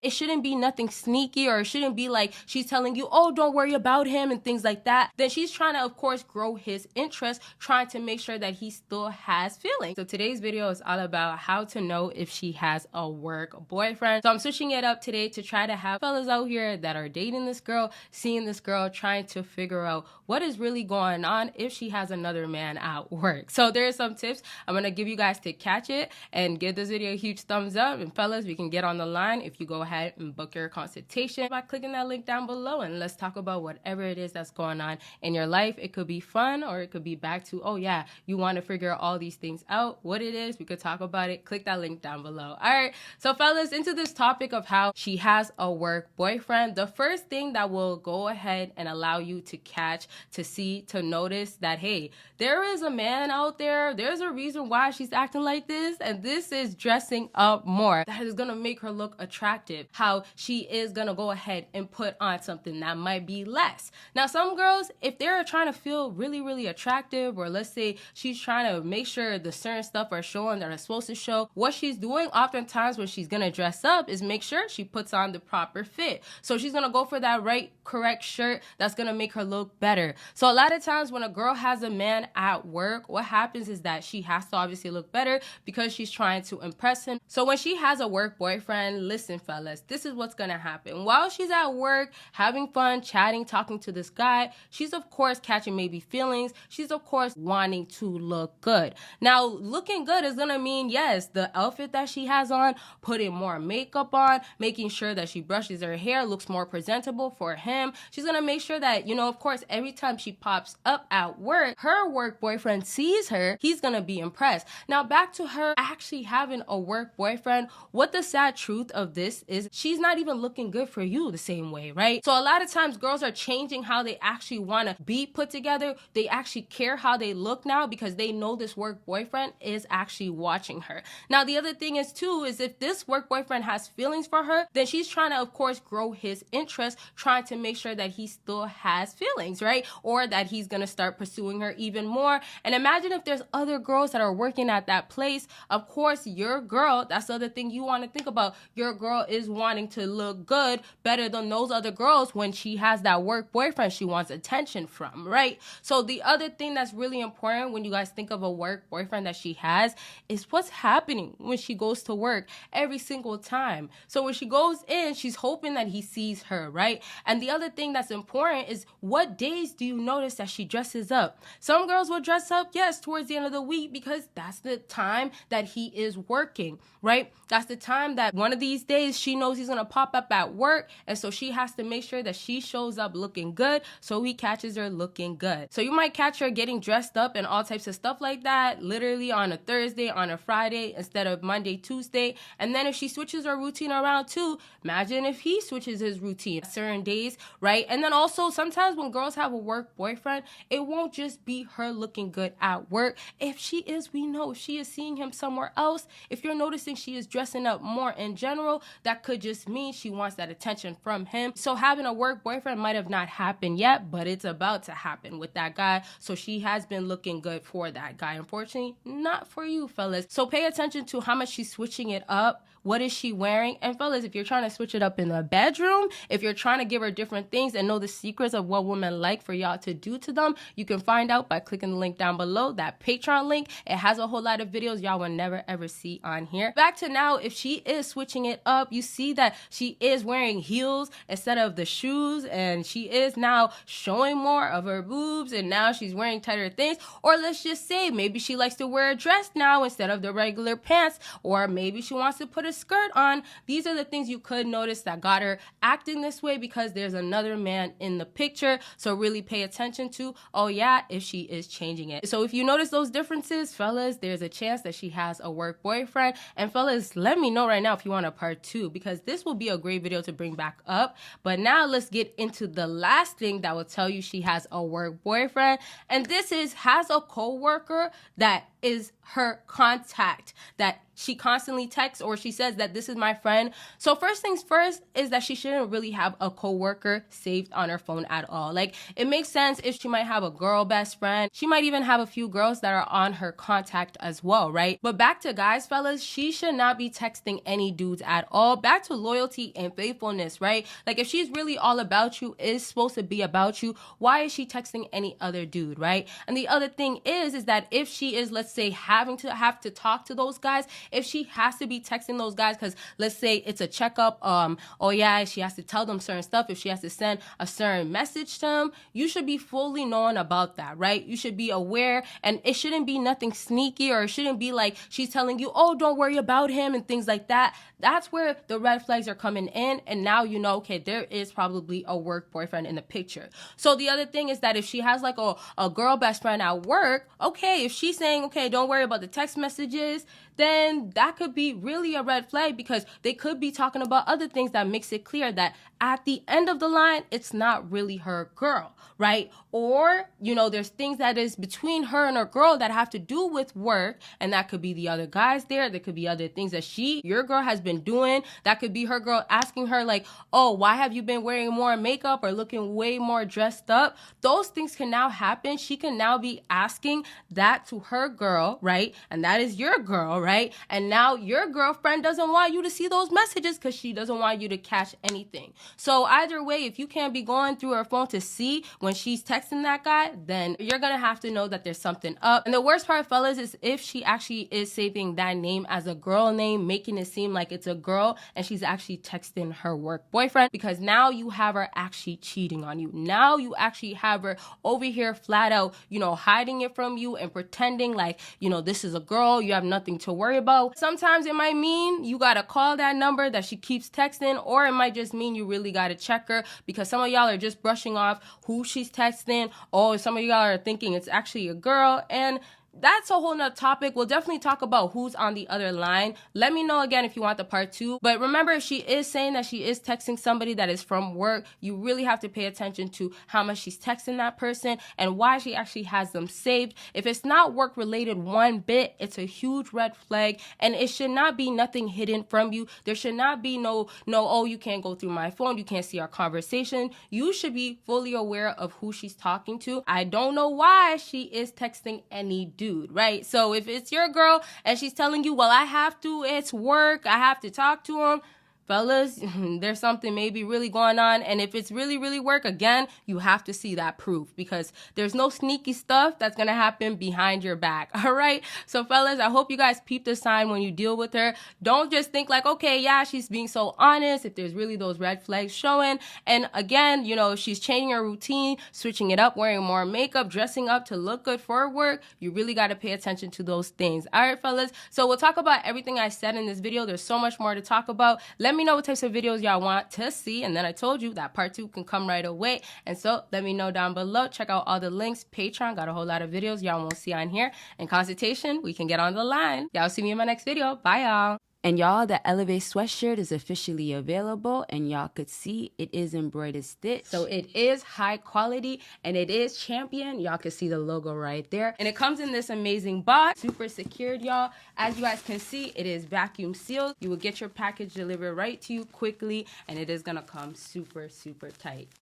it shouldn't be nothing sneaky, or it shouldn't be like she's telling you, oh, don't worry about him and things like that. Then she's trying to, of course, grow his interest, trying to make sure that he still has feelings. So today's video is all about how to know if she has a work boyfriend. So I'm switching it up today to try to have fellas out here that are dating this girl, seeing this girl, trying to figure out what is really going on if she has another man at work. So there are some tips I'm gonna give you guys to catch it, and give this video a huge thumbs up. And fellas, we can get on the line if you go ahead and book your consultation by clicking that link down below, and let's talk about whatever it is that's going on in your life. It could be fun, or it could be back to, oh yeah, you want to figure all these things out. What it is, we could talk about it. Click that link down below. All right, so fellas, into this topic of how she has a work boyfriend, the first thing that will go ahead and allow you to catch, to see, to notice that, hey, there is a man out there, there's a reason why she's acting like this, and this is dressing up more. That is gonna make her look attractive. How she is gonna go ahead and put on something that might be less. Now, some girls, if they're trying to feel really, really attractive, or let's say she's trying to make sure the certain stuff are showing that are supposed to show, what she's doing oftentimes when she's gonna dress up is make sure she puts on the proper fit. So she's gonna go for that right, correct shirt that's gonna make her look better. So a lot of times when a girl has a man at work, what happens is that she has to obviously look better because she's trying to impress him. So when she has a work boyfriend, listen fellas, this is what's gonna happen. While she's at work, having fun, chatting, talking to this guy, she's of course catching maybe feelings. She's of course wanting to look good. Now, looking good is gonna mean, yes, the outfit that she has on, putting more makeup on, making sure that she brushes her hair, looks more presentable for him. She's gonna make sure that, you know, of course, every time she pops up at work, her work boyfriend sees her, he's gonna be impressed. Now, back to her actually having a work boyfriend, what the sad truth of this is, she's not even looking good for you the same way, right? So a lot of times girls are changing how they actually want to be put together. They actually care how they look now because they know this work boyfriend is actually watching her. Now, the other thing is too, is if this work boyfriend has feelings for her, then she's trying to, of course, grow his interest, trying to make sure that he still has feelings, right? Or that he's going to start pursuing her even more. And imagine if there's other girls that are working at that place. Of course, your girl, that's the other thing you want to think about. Your girl is wanting to look good better than those other girls when she has that work boyfriend she wants attention from, right? So the other thing that's really important when you guys think of a work boyfriend that she has is what's happening when she goes to work every single time. So when she goes in, she's hoping that he sees her, right? And the other thing that's important is, what days do you notice that she dresses up? Some girls will dress up, yes, towards the end of the week because that's the time that he is working, right? That's the time that one of these days she knows he's gonna pop up at work, and so she has to make sure that she shows up looking good so he catches her looking good. So you might catch her getting dressed up and all types of stuff like that literally on a Thursday, on a Friday instead of Monday, Tuesday. And then if she switches her routine around too, imagine if he switches his routine certain days, right? And then also sometimes when girls have a work boyfriend, it won't just be her looking good at work. If she is, we know, if she is seeing him somewhere else, if you're noticing she is dressing up more in general, that could just mean she wants that attention from him. So having a work boyfriend might have not happened yet, but it's about to happen with that guy. So she has been looking good for that guy. Unfortunately, not for you, fellas. So pay attention to how much she's switching it up. What is she wearing? And fellas, if you're trying to switch it up in the bedroom, if you're trying to give her different things and know the secrets of what women like for y'all to do to them, you can find out by clicking the link down below, that Patreon link. It has a whole lot of videos y'all will never ever see on here. Back to now, if she is switching it up, you see that she is wearing heels instead of the shoes, and she is now showing more of her boobs, and now she's wearing tighter things. Or let's just say maybe she likes to wear a dress now instead of the regular pants, or maybe she wants to put a skirt on. These are the things you could notice that got her acting this way because there's another man in the picture. So really pay attention to, oh yeah, if she is changing it. So if you notice those differences, fellas, there's a chance that she has a work boyfriend. And fellas, let me know right now if you want a part 2, because this will be a great video to bring back up. But now let's get into the last thing that will tell you she has a work boyfriend. And this is, has a co-worker that is her contact that she constantly texts, or she says that this is my friend. So first things first is that she shouldn't really have a coworker saved on her phone at all. Like, it makes sense if she might have a girl best friend. She might even have a few girls that are on her contact as well, right? But back to guys, fellas, she should not be texting any dudes at all. Back to loyalty and faithfulness, right? Like, if she's really all about you, is supposed to be about you, why is she texting any other dude, right? And the other thing is that if she is, let's say, having to talk to those guys, if she has to be texting those guys because let's say it's a checkup, oh yeah, she has to tell them certain stuff, if she has to send a certain message to them, you should be fully knowing about that, right? You should be aware, and it shouldn't be nothing sneaky, or it shouldn't be like she's telling you, oh, don't worry about him and things like that. That's where the red flags are coming in, and now you know, okay, there is probably a work boyfriend in the picture. So the other thing is that if she has like a girl best friend at work, okay, if she's saying, okay, don't worry about the text messages, then that could be really a red flag, because they could be talking about other things that makes it clear that at the end of the line, it's not really her girl, right? Or, you know, there's things that is between her and her girl that have to do with work, and that could be the other guys there. There could be other things that your girl has been doing. That could be her girl asking her like, oh, why have you been wearing more makeup or looking way more dressed up? Those things can now happen. She can now be asking that to her girl, right? And that is your girl, right? And now your girlfriend doesn't want you to see those messages because she doesn't want you to catch anything. So either way, if you can't be going through her phone to see when she's texting that guy, then you're gonna have to know that there's something up. And the worst part, fellas, is if she actually is saving that name as a girl name, making it seem like it's a girl, and she's actually texting her work boyfriend, because now you have her actually cheating on you. Now you actually have her over here flat out, you know, hiding it from you and pretending like, you know, this is a girl, you have nothing to worry about. Sometimes it might mean you gotta call that number that she keeps texting, or it might just mean you really gotta check her, because some of y'all are just brushing off who she's texting. Oh, some of y'all are thinking it's actually a girl, and that's a whole nother topic. We'll definitely talk about who's on the other line. Let me know again if you want the part 2. But remember, if she is saying that she is texting somebody that is from work, you really have to pay attention to how much she's texting that person and why she actually has them saved. If it's not work related one bit, it's a huge red flag, and it should not be nothing hidden from you. There should not be no, oh, you can't go through my phone, you can't see our conversation. You should be fully aware of who she's talking to. I don't know why she is texting any dude, right? So if it's your girl and she's telling you, well, I have to, it's work, I have to talk to him, fellas, there's something maybe really going on. And if it's really, really work, again, you have to see that proof, because there's no sneaky stuff that's going to happen behind your back. All right. So fellas, I hope you guys peep the sign when you deal with her. Don't just think like, okay, yeah, she's being so honest, if there's really those red flags showing. And again, you know, if she's changing her routine, switching it up, wearing more makeup, dressing up to look good for work, you really got to pay attention to those things. All right, fellas. So we'll talk about everything I said in this video. There's so much more to talk about. Let me know what types of videos y'all want to see, and then I told you that part 2 can come right away. And so let me know down below. Check out all the links. Patreon got a whole lot of videos y'all won't see on here, and consultation, we can get on the line. Y'all see me in my next video. Bye, y'all. And y'all, the Elevate sweatshirt is officially available, and y'all could see it is embroidered stitch. So it is high quality, and it is champion. Y'all can see the logo right there. And it comes in this amazing box, super secured, y'all. As you guys can see, it is vacuum sealed. You will get your package delivered right to you quickly, and it is gonna come super, super tight.